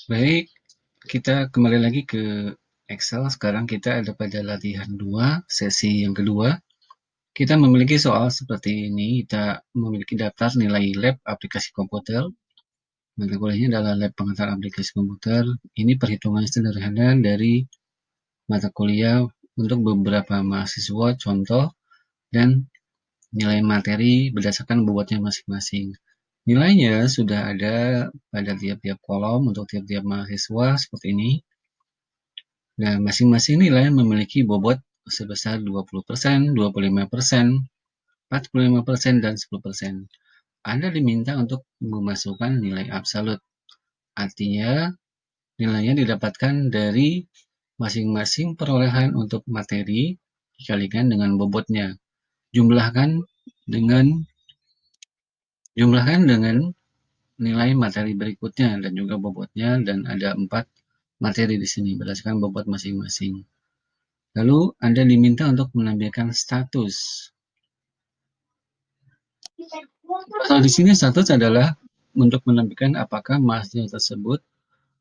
Baik, kita kembali lagi ke Excel. Sekarang kita ada pada latihan 2, sesi yang kedua. Kita memiliki soal seperti ini. Kita memiliki daftar nilai lab aplikasi komputer. Mata kuliahnya adalah lab pengantar aplikasi komputer. Ini perhitungan sederhana dari mata kuliah untuk beberapa mahasiswa, contoh, dan nilai materi berdasarkan bobotnya masing-masing. Nilainya sudah ada pada tiap-tiap kolom untuk tiap-tiap mahasiswa seperti ini. Nah, masing-masing nilai memiliki bobot sebesar 20%, 25%, 45%, dan 10%. Anda diminta untuk memasukkan nilai absolut. Artinya, nilainya didapatkan dari masing-masing perolehan untuk materi dikalikan dengan bobotnya. Jumlahkan dengan nilai materi berikutnya dan juga bobotnya, dan ada 4 materi di sini berdasarkan bobot masing-masing. Lalu Anda diminta untuk menampilkan status. Kalau di sini status adalah untuk menampilkan apakah mahasiswa tersebut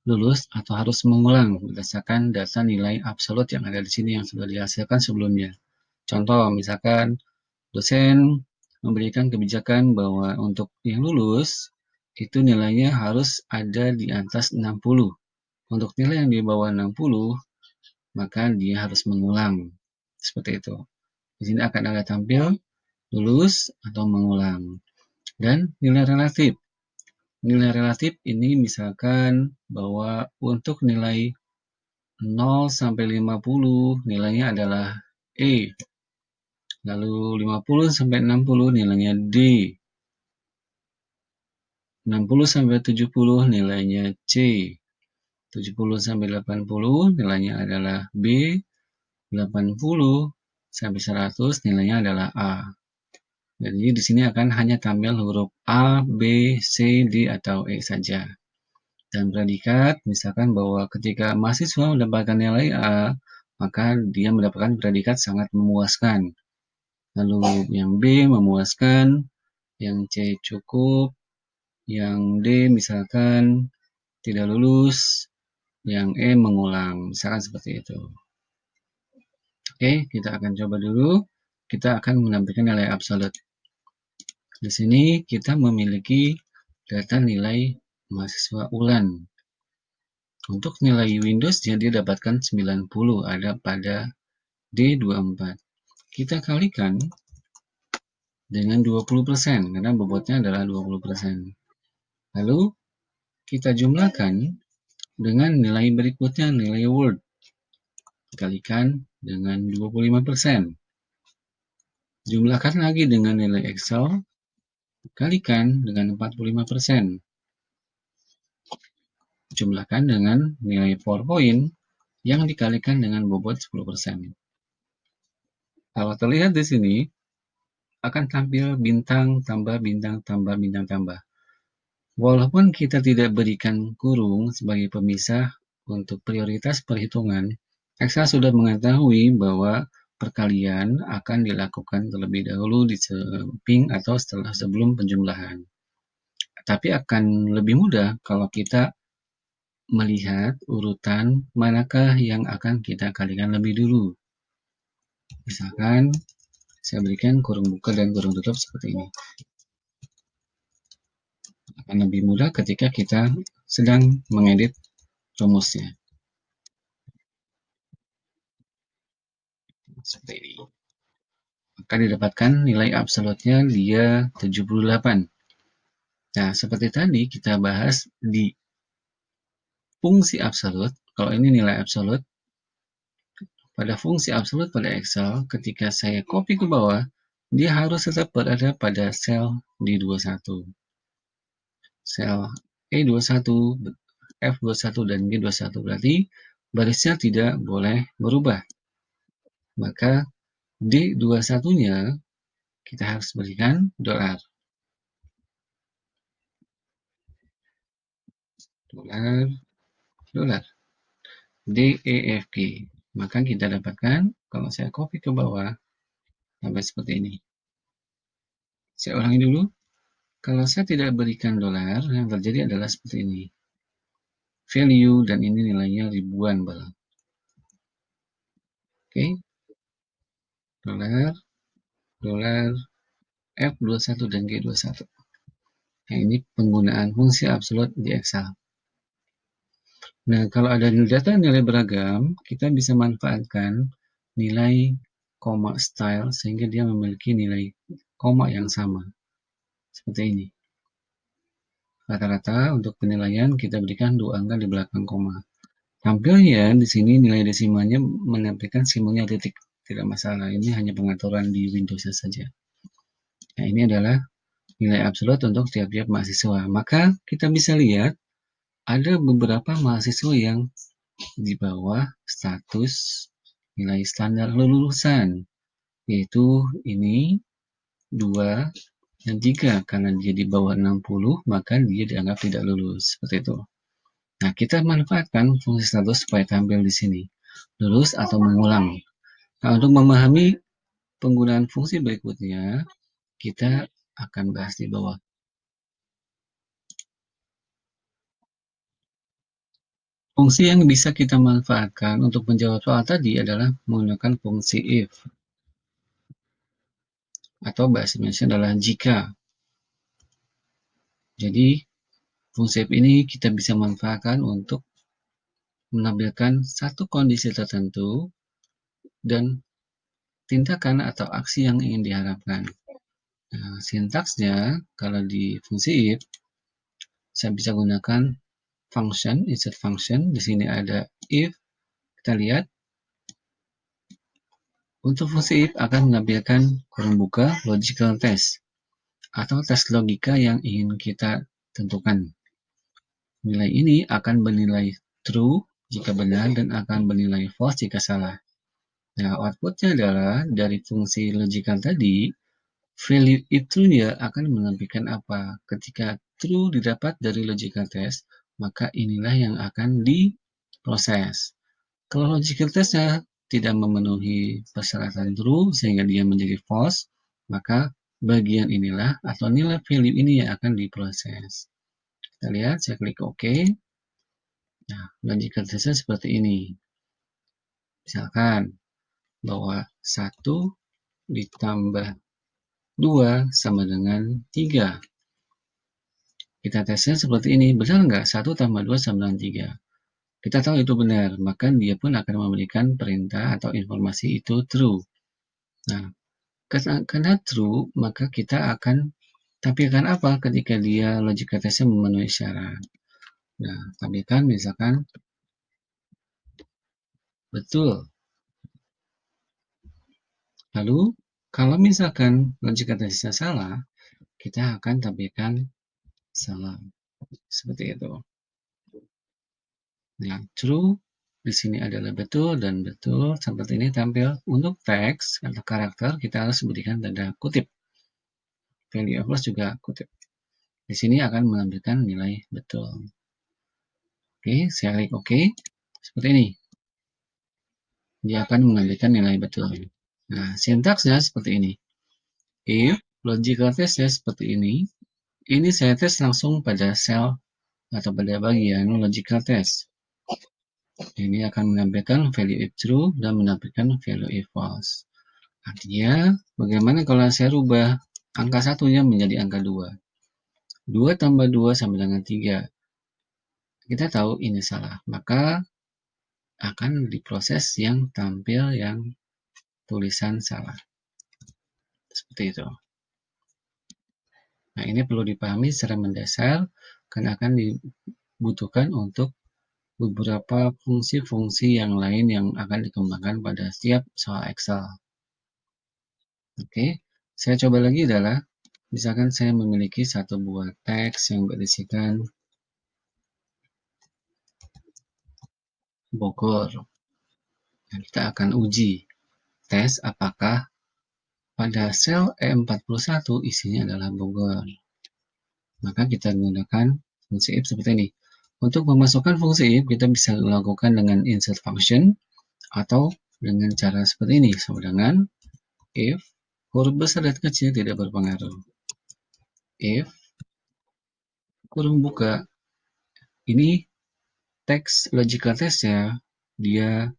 lulus atau harus mengulang berdasarkan data nilai absolut yang ada di sini yang sudah dihasilkan sebelumnya. Contoh, misalkan dosen memberikan kebijakan bahwa untuk yang lulus itu nilainya harus ada di atas 60. Untuk nilai yang di bawah 60, maka dia harus mengulang. Seperti itu. Di sini akan ada tampil lulus atau mengulang. Dan nilai relatif. Nilai relatif ini misalkan bahwa untuk nilai 0 sampai 50 nilainya adalah E. Lalu 50 sampai 60 nilainya D. 60 sampai 70 nilainya C. 70 sampai 80 nilainya adalah B. 80 sampai 100 nilainya adalah A. Jadi di sini akan hanya tampil huruf A, B, C, D, atau E saja. Dan predikat, misalkan bahwa ketika mahasiswa mendapatkan nilai A, maka dia mendapatkan predikat sangat memuaskan. Lalu yang B memuaskan, yang C cukup, yang D misalkan tidak lulus, yang E mengulang, misalkan seperti itu. Oke, kita akan coba dulu. Kita akan menampilkan nilai absolut. Di sini kita memiliki data nilai mahasiswa ULAN. Untuk nilai Windows dia dapatkan 90, ada pada D24. Kita kalikan dengan 20%, karena bobotnya adalah 20%. Lalu kita jumlahkan dengan nilai berikutnya, nilai Word. Dikalikan dengan 25%. Jumlahkan lagi dengan nilai Excel, kalikan dengan 45%. Jumlahkan dengan nilai PowerPoint yang dikalikan dengan bobot 10%. Kalau terlihat di sini, akan tampil bintang tambah bintang tambah bintang tambah. Walaupun kita tidak berikan kurung sebagai pemisah untuk prioritas perhitungan, Excel sudah mengetahui bahwa perkalian akan dilakukan terlebih dahulu di samping atau sebelum penjumlahan. Tapi akan lebih mudah kalau kita melihat urutan manakah yang akan kita kalikan lebih dulu. Misalkan saya berikan kurung buka dan kurung tutup seperti ini. Akan lebih mudah ketika kita sedang mengedit rumusnya. Seperti ini. Maka didapatkan nilai absolutnya dia 78. Nah, seperti tadi kita bahas di fungsi absolut, kalau ini nilai absolut, pada fungsi absolut pada Excel, ketika saya copy ke bawah, dia harus tetap berada pada sel di 21. Sel E21, F21, dan G21. Berarti barisnya tidak boleh berubah. Maka D21-nya kita harus berikan dolar. Dolar, dolar. DEFG. Maka kita dapatkan, kalau saya copy ke bawah, sampai seperti ini. Saya ulangi dulu. Kalau saya tidak berikan dolar, yang terjadi adalah seperti ini. value, dan ini nilainya ribuan balang. Oke, dolar, dolar, F21 dan G21. Nah, ini penggunaan fungsi absolut di Excel. Nah, kalau ada data nilai beragam, kita bisa manfaatkan nilai koma style sehingga dia memiliki nilai koma yang sama. Seperti ini. Rata-rata untuk penilaian kita berikan 2 angka di belakang koma. Tampilnya di sini nilai desimalnya menampilkan simbolnya titik. Tidak masalah, ini hanya pengaturan di Windows saja. Nah, ini adalah nilai absolut untuk tiap-tiap mahasiswa. Maka kita bisa lihat ada beberapa mahasiswa yang di bawah status nilai standar lulusan, yaitu ini 2 dan 3. Karena dia di bawah 60, maka dia dianggap tidak lulus. Seperti itu. Nah, kita manfaatkan fungsi status supaya tampil di sini, lulus atau mengulang. Nah, untuk memahami penggunaan fungsi berikutnya, kita akan bahas di bawah. Fungsi yang bisa kita manfaatkan untuk menjawab soal tadi adalah menggunakan fungsi if, atau bahasa Indonesia adalah jika. Jadi, fungsi if ini kita bisa manfaatkan untuk menampilkan satu kondisi tertentu dan tindakan atau aksi yang ingin diharapkan. Nah, sintaksnya, kalau di fungsi if, saya bisa gunakan function, insert function. Di sini ada if. Kita lihat, untuk fungsi if akan menampilkan kurung buka logical test atau tes logika yang ingin kita tentukan. Nilai ini akan bernilai true jika benar dan akan bernilai false jika salah. Nah, outputnya adalah dari fungsi logical tadi, value itu dia akan menampilkan apa. Ketika true didapat dari logical test, maka inilah yang akan diproses. Kalau logical testnya tidak memenuhi persyaratan true sehingga dia menjadi false, maka bagian inilah atau nilai value ini yang akan diproses. Kita lihat, saya klik OK. Nah, logical testnya seperti ini. Misalkan bahwa 1 ditambah 2 sama dengan 3. Kita tesnya seperti ini. Benar nggak? 1 tambah 2 sama dengan 3. Kita tahu itu benar, maka dia pun akan memberikan perintah atau informasi itu true. Nah, karena true, maka kita akan tampilkan apa ketika dia logical testnya memenuhi syarat. Nah, tampilkan misalkan betul. Lalu, kalau misalkan logical testnya salah, kita akan tampilkan salah. Seperti itu. Nah, true di sini adalah betul dan betul. Seperti ini tampil. Untuk teks atau karakter, kita harus berikan tanda kutip. Value of loss juga kutip. Di sini akan menampilkan nilai betul. Oke, saya klik OK. Seperti ini. Dia akan menampilkan nilai betul. Nah, sintaksnya seperti ini. If logical testnya seperti ini, ini saya tes langsung pada sel atau pada bagian logical test. Ini akan menampilkan value if true dan menampilkan value if false. Artinya, bagaimana kalau saya rubah angka satunya menjadi angka 2? 2 tambah 2 sama dengan 3. Kita tahu ini salah, maka akan diproses yang tampil yang tulisan salah. Seperti itu. Nah, ini perlu dipahami secara mendasar karena akan dibutuhkan untuk beberapa fungsi-fungsi yang lain yang akan dikembangkan pada setiap soal Excel. Oke, saya coba lagi adalah, misalkan saya memiliki satu buah teks yang berisikan Bogor. Nah, kita akan uji tes apakah pada sel E41 isinya adalah Bogor. Maka kita gunakan fungsi if seperti ini. Untuk memasukkan fungsi if, kita bisa lakukan dengan insert function atau dengan cara seperti ini, sama dengan if huruf besar dan kecil tidak berpengaruh. If kurung buka, ini teks logical test-nya dia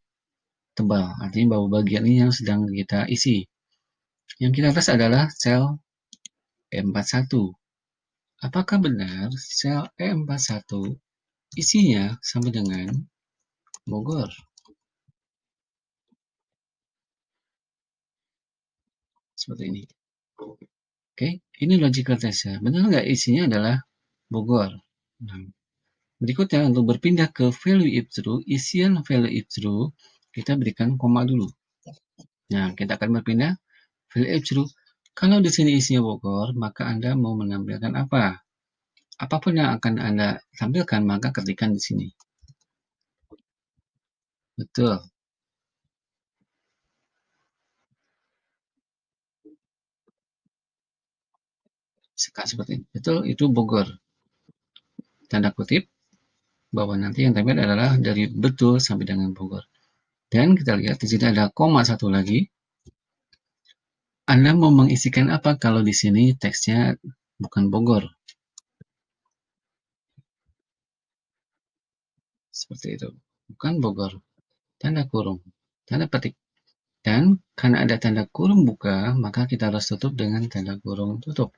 tebal, artinya bahwa bagian ini yang sedang kita isi. Yang kita tes adalah sel E41. Apakah benar sel E41 isinya sama dengan Bogor? Seperti ini. Oke, ini logical test ya. Benar nggak isinya adalah Bogor? Nah, berikutnya untuk berpindah ke value if true, isian value if true, kita berikan koma dulu. Nah, kita akan berpindah value if true. Kalau di sini isinya Bogor, maka Anda mau menampilkan apa? Apapun yang akan Anda tampilkan, maka ketikkan di sini. Betul. Seperti ini. Betul, itu Bogor. Tanda kutip, bahwa nanti yang tampil adalah dari betul sampai dengan Bogor. Dan kita lihat di sini ada koma satu lagi. Anda mau mengisikan apa kalau di sini teksnya bukan Bogor? Seperti itu. Bukan Bogor. Tanda kurung. Tanda petik. Dan karena ada tanda kurung buka, maka kita harus tutup dengan tanda kurung tutup.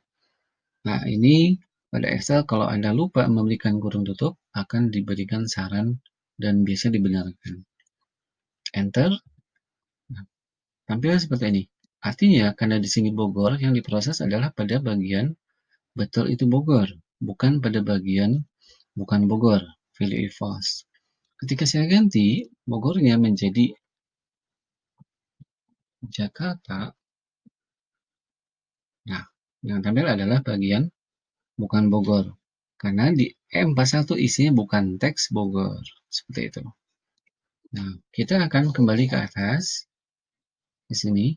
Nah, ini pada Excel kalau Anda lupa memberikan kurung tutup, akan diberikan saran dan biasa dibenarkan. Enter. Nah, tampil seperti ini. Artinya, karena di sini Bogor, yang diproses adalah pada bagian betul itu Bogor, bukan pada bagian bukan Bogor, value if false. Ketika saya ganti Bogornya menjadi Jakarta, nah, yang tampil adalah bagian bukan Bogor. Karena di E41 isinya bukan teks Bogor. Seperti itu. Nah, kita akan kembali ke atas. Di sini,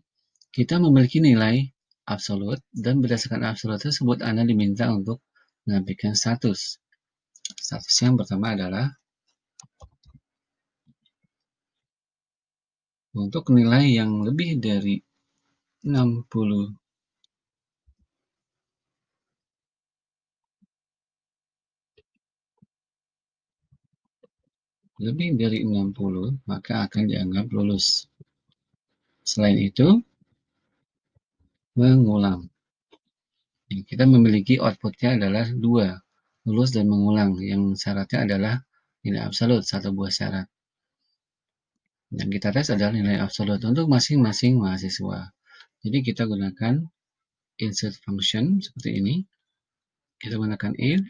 kita memiliki nilai absolut, dan berdasarkan absolut tersebut Anda diminta untuk menampilkan status. Status yang pertama adalah untuk nilai yang lebih dari 60 lebih dari 60, maka akan dianggap lulus. Selain itu, mengulang. Kita memiliki outputnya adalah 2, lulus dan mengulang, yang syaratnya adalah nilai absolut, satu buah syarat. Yang kita tes adalah nilai absolut untuk masing-masing mahasiswa. Jadi kita gunakan insert function seperti ini. Kita gunakan if.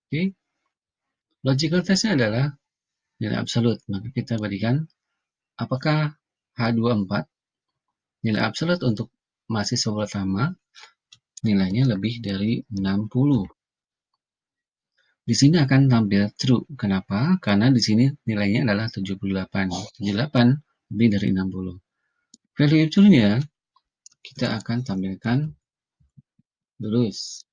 Oke. Logical testnya adalah nilai absolut. Maka kita berikan apakah H24 nilai absolut untuk mahasiswa pertama nilainya lebih dari 60. Di sini akan tampil true. Kenapa? Karena di sini nilainya adalah 78. 78 lebih dari 60. Value true-nya kita akan tampilkan lulus.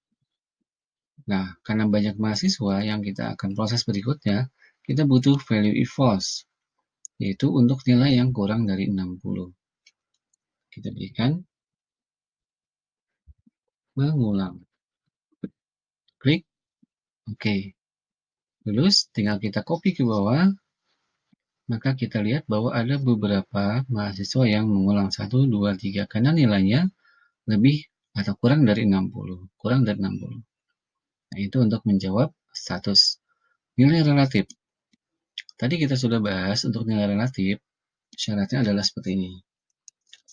Nah, karena banyak mahasiswa yang kita akan proses berikutnya, kita butuh value if false, yaitu untuk nilai yang kurang dari 60. Kita berikan mengulang. Klik OK. Lulus, tinggal kita copy ke bawah, maka kita lihat bahwa ada beberapa mahasiswa yang mengulang 1, 2, 3 karena nilainya lebih atau kurang dari 60. Kurang dari 60. Nah, itu untuk menjawab status. Nilai relatif. Tadi kita sudah bahas untuk nilai relatif, syaratnya adalah seperti ini.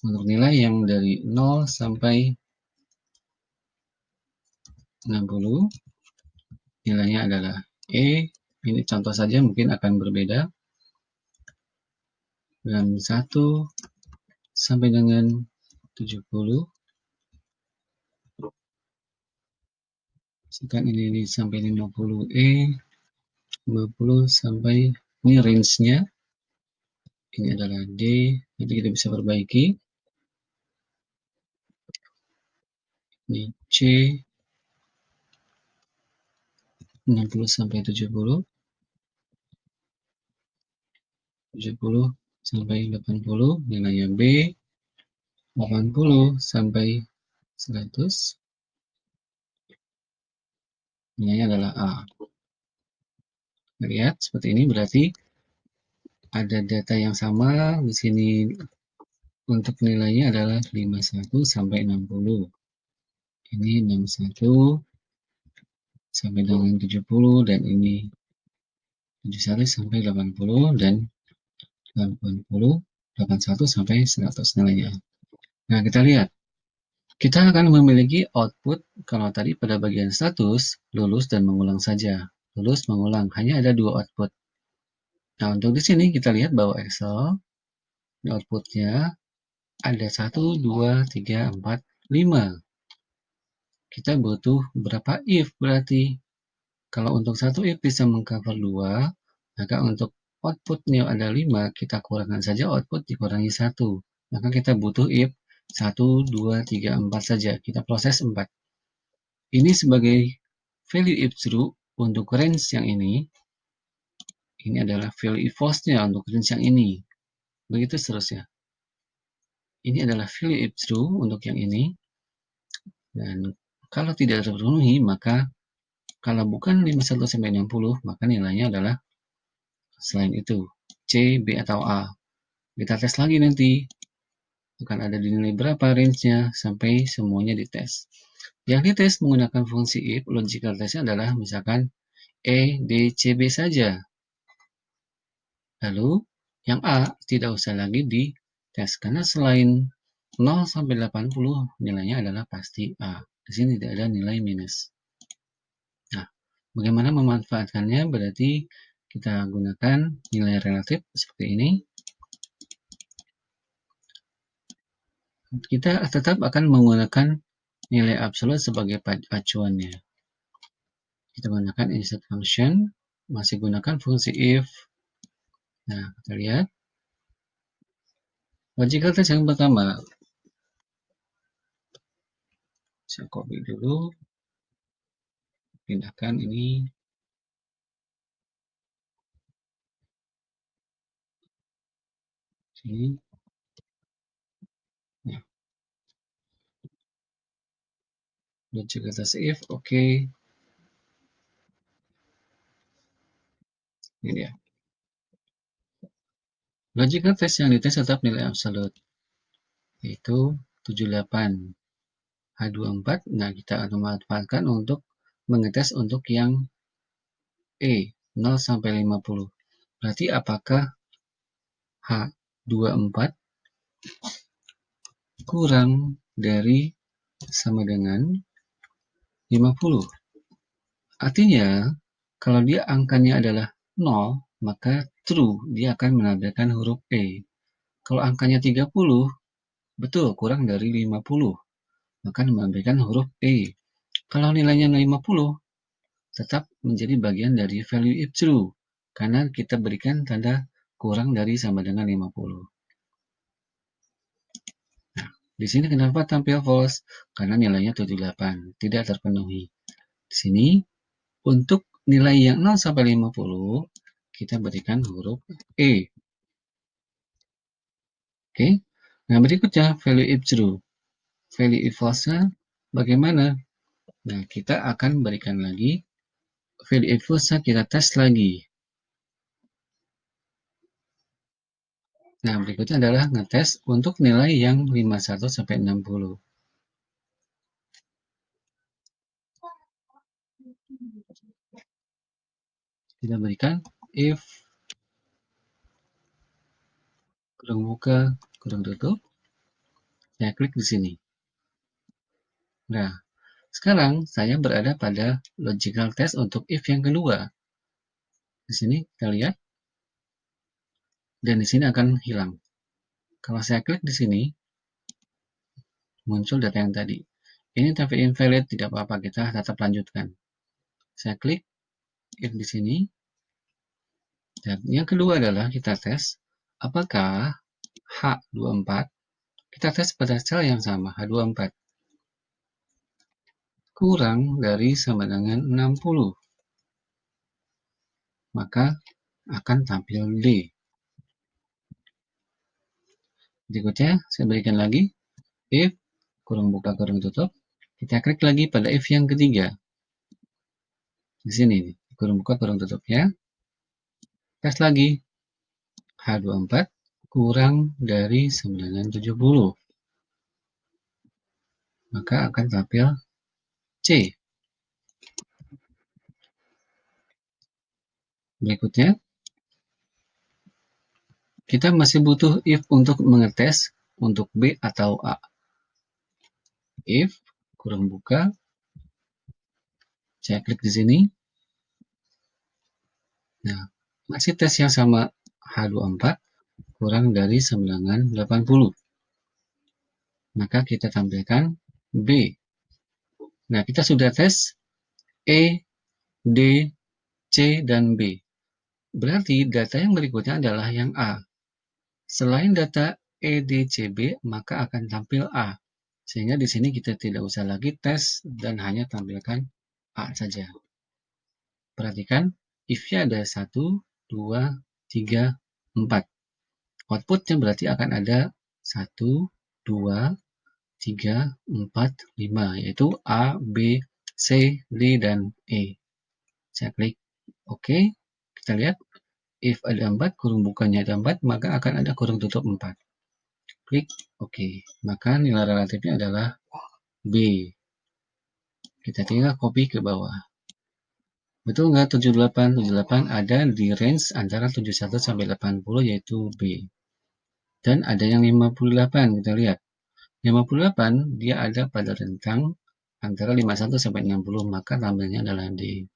Untuk nilai yang dari 0 sampai 60, nilainya adalah E. Ini contoh saja mungkin akan berbeda. Dan 1 sampai dengan 70. Misalkan ini sampai 50 E, 50 sampai ini range-nya. Ini adalah D, nanti kita bisa perbaiki. Ini C, 60 sampai 70. 70 sampai 80, nilainya B. 80 sampai 100, nilainya adalah A. Lihat seperti ini berarti ada data yang sama di sini untuk nilainya adalah 51 sampai 60. Ini 61 sampai dengan 70 dan ini 71 sampai 80 dan 80 81 sampai 100 nilainya. Nah, kita lihat. Kita akan memiliki output kalau tadi pada bagian status, lulus dan mengulang saja. Lulus, mengulang, hanya ada dua output. Nah, untuk di sini kita lihat bahwa Excel, outputnya ada 1, 2, 3, 4, 5. Kita butuh berapa if berarti? Kalau untuk satu if bisa mengcover 2, maka untuk outputnya ada 5, kita kurangkan saja output dikurangi 1. Maka kita butuh if 1, 2, 3, 4 saja. Kita proses 4. Ini sebagai value if true untuk range yang ini. Ini adalah value if false-nya untuk range yang ini. Begitu seterusnya. Ini adalah value if true untuk yang ini. Dan kalau tidak terpenuhi, maka kalau bukan 51 sampai 60, maka nilainya adalah selain itu. C, B, atau A. Kita tes lagi nanti. Akan ada di nilai berapa range-nya sampai semuanya dites. Yang dites menggunakan fungsi if, logical test-nya adalah misalkan E, D, C, B saja. Lalu, yang A tidak usah lagi dites karena selain 0 sampai 80 nilainya adalah pasti A. Di sini tidak ada nilai minus. Nah, bagaimana memanfaatkannya? Berarti kita gunakan nilai relatif seperti ini. Kita tetap akan menggunakan nilai absolut sebagai acuannya. Kita gunakan insert function, masih gunakan fungsi if. Nah, kita lihat. Logical test yang pertama, saya copy dulu, pindahkan ini. Sini. Nah, logical test if, oke. Ini dia. Logical test yang dites tetap nilai absolut, yaitu 78 H24. Nah, kita akan memanfaatkan untuk mengetes untuk yang E, 0 sampai 50. Berarti apakah H24 kurang dari sama dengan 50? Artinya, kalau dia angkanya adalah 0, maka true, dia akan menampilkan huruf E. Kalau angkanya 30, betul, kurang dari 50, maka menampilkan huruf E. Kalau nilainya 50, tetap menjadi bagian dari value if true, karena kita berikan tanda kurang dari sama dengan 50. Nah, di sini kenapa tampil false? Karena nilainya 78, tidak terpenuhi. Di sini, untuk nilai yang 0 sampai 50, kita berikan huruf E. Oke, nah berikutnya value if true. Value if false-nya bagaimana? Nah, kita akan berikan lagi value if false-nya, kita tes lagi. Nah, berikutnya adalah ngetes untuk nilai yang 51 sampai 60. Kita berikan if kurung buka, kurung tutup. Saya klik di sini. Nah, sekarang saya berada pada logical test untuk if yang kedua. Di sini kita lihat, dan di sini akan hilang. Kalau saya klik di sini, muncul data yang tadi. Ini tapi invalid, tidak apa-apa, kita tetap lanjutkan. Saya klik if di sini. Dan yang kedua adalah kita tes apakah H24, kita tes pada sel yang sama, H24, kurang dari sama dengan 60. Maka akan tampil D. Berikutnya, saya berikan lagi if kurung buka kurung tutup. Kita klik lagi pada if yang ketiga. Di sini, kurung buka kurung tutup ya. Tes lagi. H24 kurang dari 970. Maka akan tampil C. Berikutnya, kita masih butuh if untuk mengetes untuk B atau A. If, kurung buka, saya klik di sini. Nah, masih tes yang sama H24 kurang dari 980. Maka kita tampilkan B. Nah, kita sudah tes E, D, C, dan B. Berarti data yang berikutnya adalah yang A. Selain data E, D, C, B, maka akan tampil A. Sehingga di sini kita tidak usah lagi tes dan hanya tampilkan A saja. Perhatikan, if-nya ada 1, 2, 3, 4. Outputnya berarti akan ada 1, 2, 3, 4, 5, yaitu A, B, C, D, dan E. Saya klik OK. Kita lihat, if ada 4, kurung bukanya ada 4, maka akan ada kurung tutup 4. Klik OK. Maka nilai relatifnya adalah B. Kita tinggal copy ke bawah. Betul nggak 78? 78 ada di range antara 71 sampai 80, yaitu B. Dan ada yang 58, kita lihat. 58 dia ada pada rentang antara 51 sampai 60, maka tampilnya adalah D.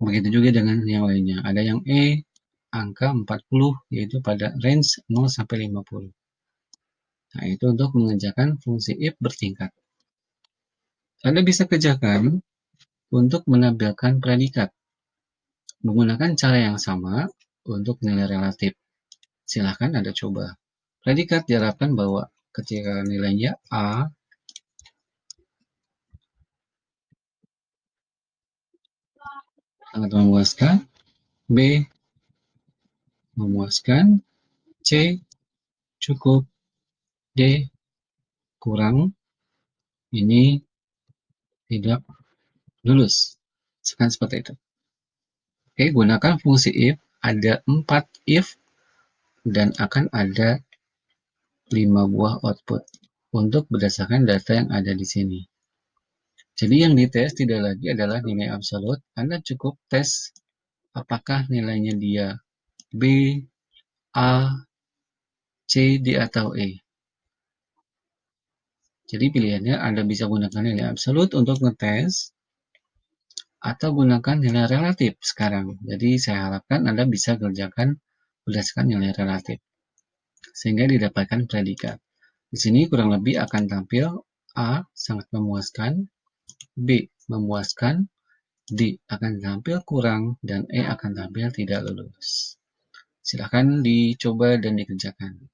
Begitu juga dengan yang lainnya. Ada yang E, angka 40, yaitu pada range 0 sampai 50. Nah, itu untuk mengerjakan fungsi if bertingkat. Anda bisa kerjakan untuk menampilkan predikat. Menggunakan cara yang sama untuk nilai relatif. Silahkan Anda coba. Predikat diharapkan bahwa ketika nilainya A sangat memuaskan, B memuaskan, C cukup, D kurang, ini tidak lulus. Sekarang seperti itu. Oke, gunakan fungsi if. Ada 4 if dan akan ada 5 buah output untuk berdasarkan data yang ada di sini. Jadi yang dites tidak lagi adalah nilai absolut. Anda cukup tes apakah nilainya dia B, A, C, D, atau E. Jadi pilihannya Anda bisa gunakan nilai absolut untuk ngetes atau gunakan nilai relatif sekarang. Jadi saya harapkan Anda bisa kerjakan berdasarkan nilai relatif sehingga didapatkan predikat. Di sini kurang lebih akan tampil A sangat memuaskan, B memuaskan, D akan tampil kurang, dan E akan tampil tidak lulus. Silakan dicoba dan dikerjakan.